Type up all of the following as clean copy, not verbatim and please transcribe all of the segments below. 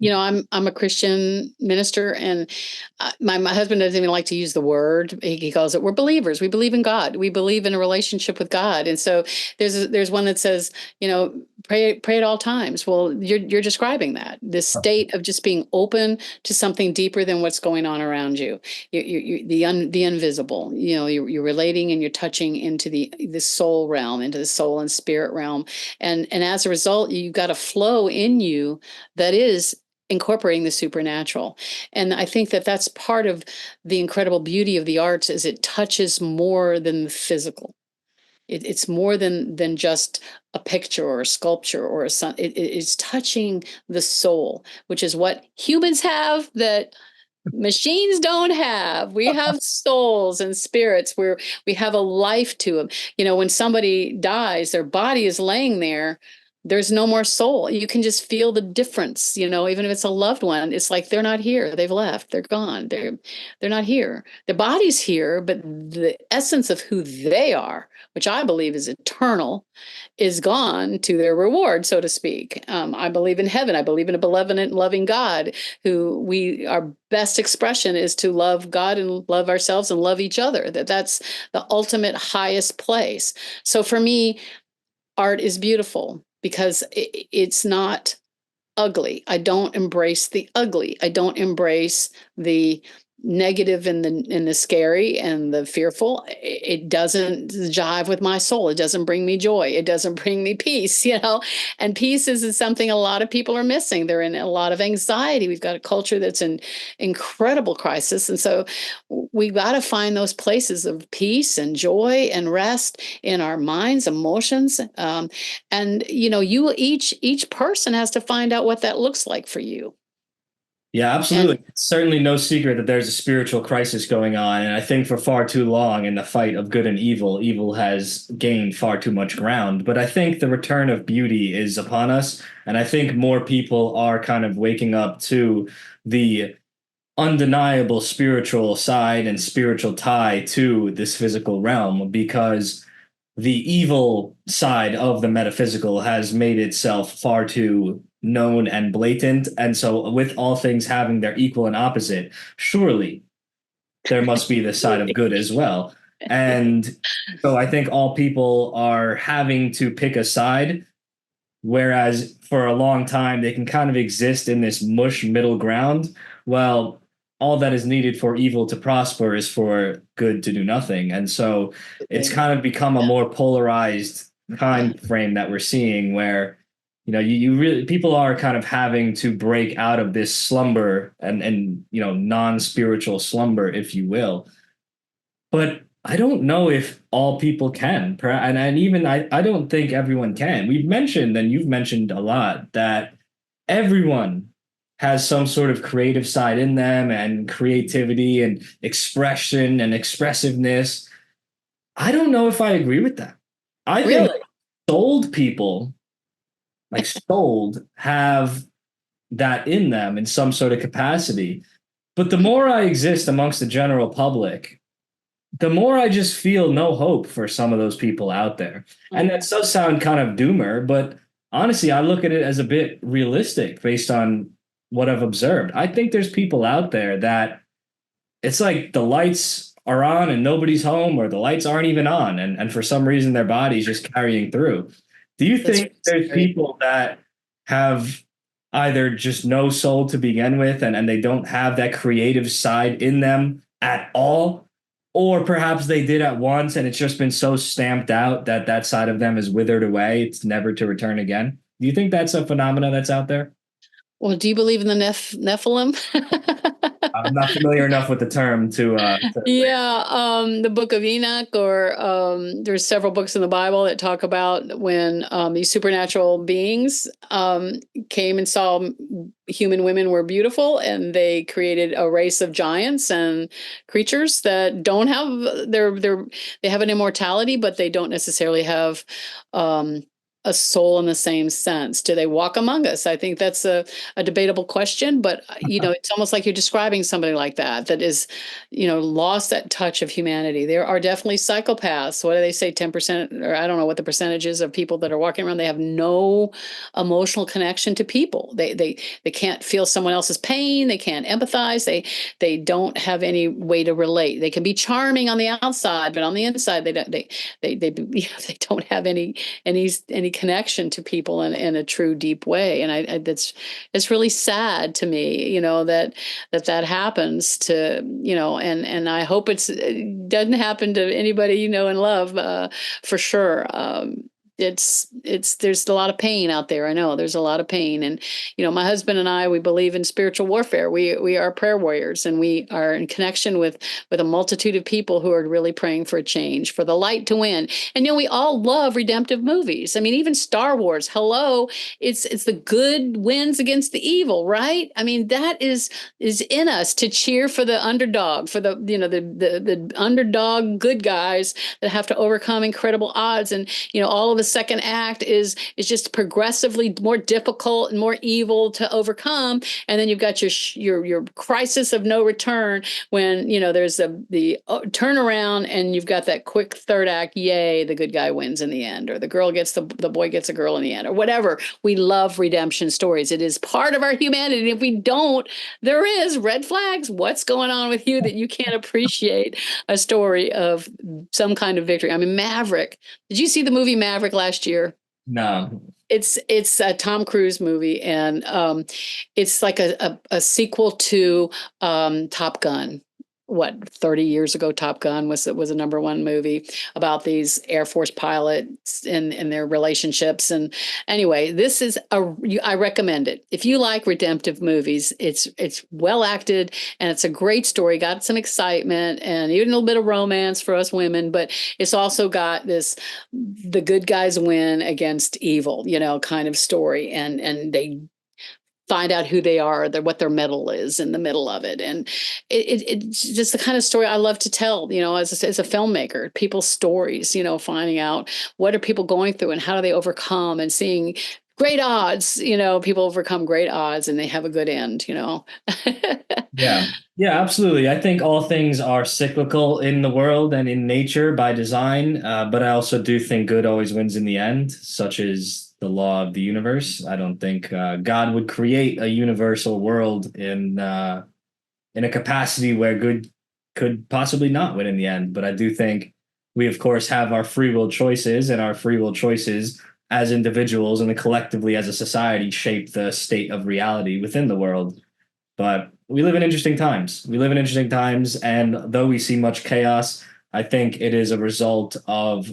I'm a Christian minister, and my husband doesn't even like to use the word. He calls it, we're believers. We believe in God. We believe in a relationship with God. And so there's one that says, pray at all times. Well, you're describing that, this state of just being open to something deeper than what's going on around you. The invisible. You're relating and you're touching into the soul realm, into the soul and spirit realm, and as a result, you've got a flow in you that is incorporating the supernatural. And I think that that's part of the incredible beauty of the arts, is it touches more than the physical. It's more than just a picture or a sculpture or a sun. It's touching the soul, which is what humans have that machines don't have. We have souls and spirits where we have a life to them. When somebody dies, their body is laying there. There's no more soul. You can just feel the difference, even if it's a loved one. It's like they're not here. They've left. They're gone. They're not here. The body's here, but the essence of who they are, which I believe is eternal, is gone to their reward, so to speak. I believe in heaven. I believe in a benevolent, loving God our best expression is to love God and love ourselves and love each other. That's the ultimate highest place. So for me, art is beautiful because it's not ugly. I don't embrace the ugly. I don't embrace the negative and the scary and the fearful. It doesn't jive with my soul. It doesn't bring me joy. It doesn't bring me peace, and peace is something a lot of people are missing. They're in a lot of anxiety. We've got a culture that's in incredible crisis. And so we've got to find those places of peace and joy and rest in our minds, emotions. And each person has to find out what that looks like for you. Yeah, absolutely. And It's certainly no secret that there's a spiritual crisis going on. And I think for far too long in the fight of good and evil, evil has gained far too much ground. But I think the return of beauty is upon us. And I think more people are kind of waking up to the undeniable spiritual side and spiritual tie to this physical realm, because the evil side of the metaphysical has made itself far too known and blatant. And so, with all things having their equal and opposite, surely there must be the side of good as well. And so, I think all people are having to pick a side, whereas for a long time they can kind of exist in this mush middle ground. Well, all that is needed for evil to prosper is for good to do nothing. And so it's kind of become a yeah, more polarized yeah. time frame that we're seeing, where you really, people are kind of having to break out of this slumber and non-spiritual slumber, if you will. But I don't know if all people can. And even I don't think everyone can. We've mentioned, and you've mentioned a lot, that everyone has some sort of creative side in them, and creativity and expression and expressiveness. I don't know if I agree with that. I think Really? sold people, like sold, have that in them in some sort of capacity. But the more I exist amongst the general public, the more I just feel no hope for some of those people out there. And that does sound kind of doomer, but honestly, I look at it as a bit realistic based on what I've observed. I think there's people out there that it's like the lights are on and nobody's home, or the lights aren't even on, and for some reason their body's just carrying through. Do you That's think there's great. people that have either just no soul to begin with, and they don't have that creative side in them at all? Or perhaps they did at once and it's just been so stamped out that that side of them is withered away. It's never to return again. Do you think that's a phenomena that's out there? Well, do you believe in the Nephilim? I'm not familiar enough with the term to Yeah, the Book of Enoch, or there's several books in the Bible that talk about when these supernatural beings came and saw human women were beautiful, and they created a race of giants and creatures that don't have they have an immortality, but they don't necessarily have a soul in the same sense? Do they walk among us? I think that's a debatable question, but it's almost like you're describing somebody like that, that is, lost that touch of humanity. There are definitely psychopaths. What do they say? 10%, or I don't know what the percentage is of people that are walking around. They have no emotional connection to people. They can't feel someone else's pain. They can't empathize. They don't have any way to relate. They can be charming on the outside, but on the inside, they don't have any connection to people in a true deep way. And it's really sad to me, that happens to, and I hope it doesn't happen to anybody, in love, for sure. There's a lot of pain out there. I know there's a lot of pain. And, my husband and I, we believe in spiritual warfare. We are prayer warriors, and we are in connection with a multitude of people who are really praying for a change, for the light to win. And, we all love redemptive movies. I mean, even Star Wars, hello, it's the good wins against the evil, right? I mean, that is in us to cheer for the underdog, for the underdog good guys that have to overcome incredible odds. And, all of the second act is just progressively more difficult and more evil to overcome. And then you've got your crisis of no return when, there's the turnaround, and you've got that quick third act. Yay, the good guy wins in the end, or the boy gets a girl in the end, or whatever. We love redemption stories. It is part of our humanity. If we don't, there is red flags. What's going on with you that you can't appreciate a story of some kind of victory? I mean, Maverick. Did you see the movie Maverick last year? No. It's a Tom Cruise movie, and it's like a sequel to Top Gun. 30 years ago, Top Gun was a number one movie about these Air Force pilots and their relationships. And anyway, I recommend it. If you like redemptive movies, it's well acted, and it's a great story, got some excitement and even a little bit of romance for us women, but it's also got the good guys win against evil, kind of story. And they find out who they are, what their medal is in the middle of it. And it's just the kind of story I love to tell, as a filmmaker, people's stories, finding out what are people going through and how do they overcome, and seeing great odds, people overcome great odds and they have a good end. Yeah. Yeah, absolutely. I think all things are cyclical in the world and in nature by design. But I also do think good always wins in the end, such as the law of the universe. I don't think God would create a universal world in a capacity where good could possibly not win in the end. But I do think we, of course, have our free will choices, and our free will choices as individuals and then collectively as a society shape the state of reality within the world. But we live in interesting times. And though we see much chaos, I think it is a result of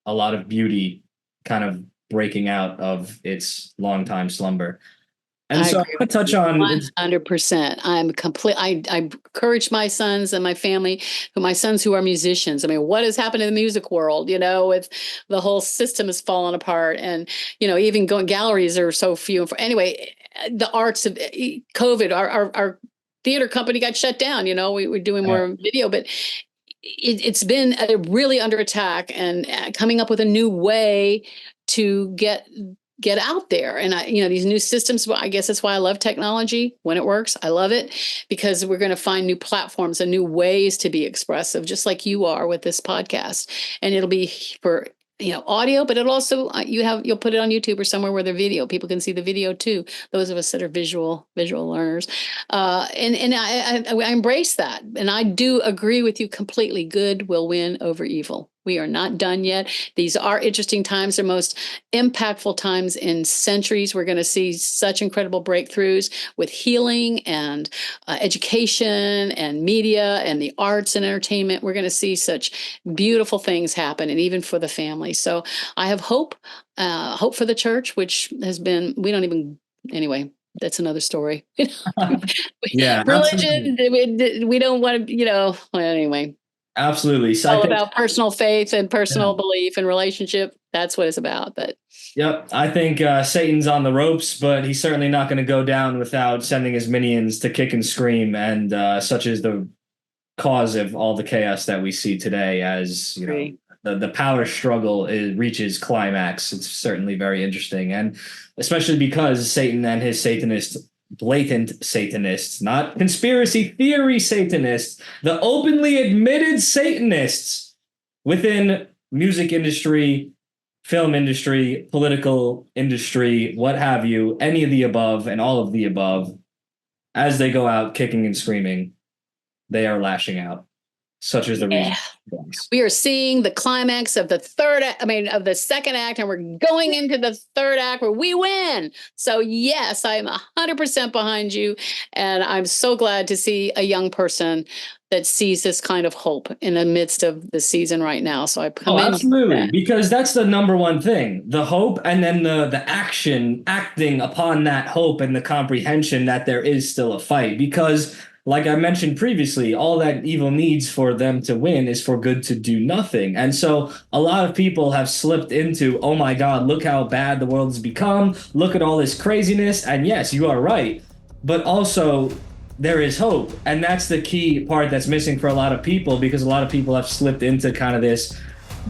a lot of beauty kind of breaking out of its long time slumber. And so I want to touch on 100%. I encourage my sons and my family, my sons who are musicians. I mean, what has happened in the music world, with the whole system has fallen apart, and, even galleries are so few. Anyway, the arts of COVID, our theater company got shut down. We're doing more video, but it's been really under attack, and coming up with a new way to get out there. And these new systems, I guess that's why I love technology. When it works, I love it, because we're going to find new platforms and new ways to be expressive, just like you are with this podcast. And it'll be for audio, but it'll also you'll put it on YouTube or somewhere where the video, people can see the video too. Those of us that are visual learners, and I embrace that, and I do agree with you completely. Good will win over evil. We are not done yet. These are interesting times. They're most impactful times in centuries. We're going to see such incredible breakthroughs with healing and education and media and the arts and entertainment. We're going to see such beautiful things happen, and even for the family. So I have hope for the church, which has been, anyway, that's another story. Yeah, religion, we don't want to, well, anyway. Absolutely. So all about personal faith and personal belief and relationship. That's what it's about. But yep, I think Satan's on the ropes, but he's certainly not going to go down without sending his minions to kick and scream, and such is the cause of all the chaos that we see today. As the power struggle reaches climax. It's certainly very interesting, and especially because Satan and his Satanists, blatant Satanists, not conspiracy theory Satanists, the openly admitted Satanists within music industry, film industry, political industry, what have you, any of the above and all of the above, as they go out kicking and screaming, they are lashing out. Such is the reason. We are seeing the climax of the of the second act, and we're going into the third act where we win. So yes, I'm 100% behind you. And I'm so glad to see a young person that sees this kind of hope in the midst of the season right now. So I commend absolutely, because that's the number one thing, the hope, and then the acting upon that hope and the comprehension that there is still a fight. Because like I mentioned previously, all that evil needs for them to win is for good to do nothing. And so a lot of people have slipped into, oh my God, look how bad the world has become. Look at all this craziness. And yes, you are right. But also there is hope. And that's the key part that's missing for a lot of people, because a lot of people have slipped into kind of this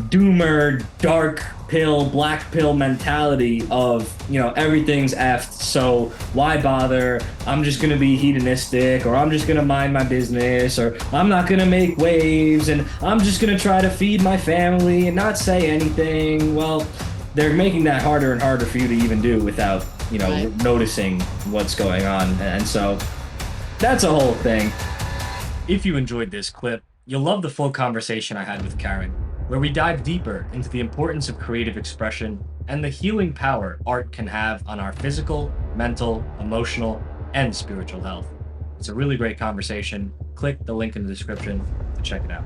doomer, dark pill, black pill mentality of, everything's effed, so why bother? I'm just gonna be hedonistic, or I'm just gonna mind my business, or I'm not gonna make waves, and I'm just gonna try to feed my family and not say anything. Well, they're making that harder and harder for you to even do without, right, noticing what's going on. And so that's a whole thing. If you enjoyed this clip, you'll love the full conversation I had with Karen, where we dive deeper into the importance of creative expression and the healing power art can have on our physical, mental, emotional, and spiritual health. It's a really great conversation. Click the link in the description to check it out.